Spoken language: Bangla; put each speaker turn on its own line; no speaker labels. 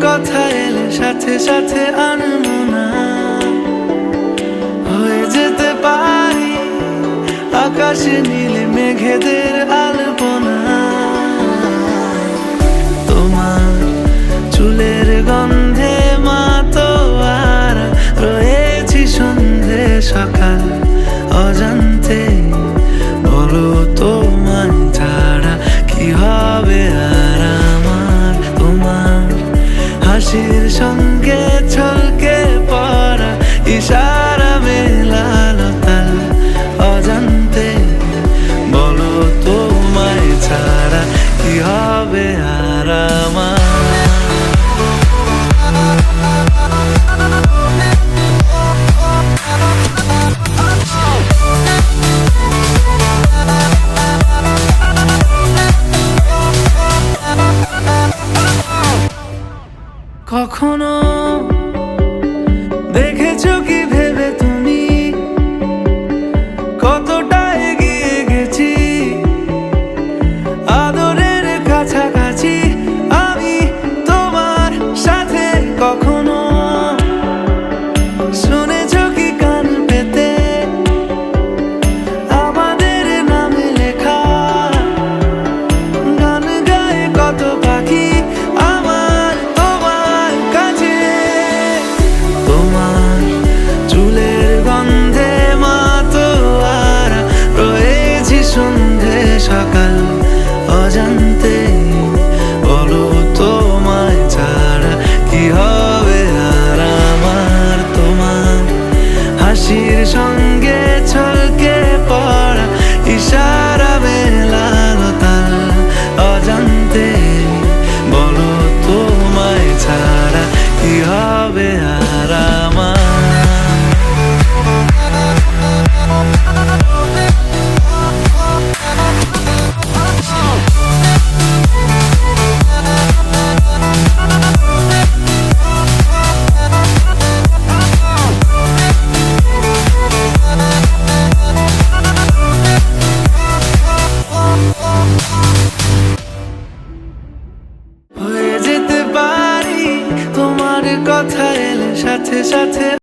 কথা এলে সাথে সাথে আনবো না, হয়ে যেতে পারি আকাশে নীলে মেঘেদের আলপনা। তোমার চুলের গন্ধে মাতোয়ার রয়েছি সন্ধে সকাল অজান্তে। বলো তোমায় ছাড়া কি হবে আর আমার, তোমার হাসির সঙ্গে ছলকে পড়া ইশারা মেলালো তাল অজান্তে। বলো তোমায় ছাড়া কি হবে আর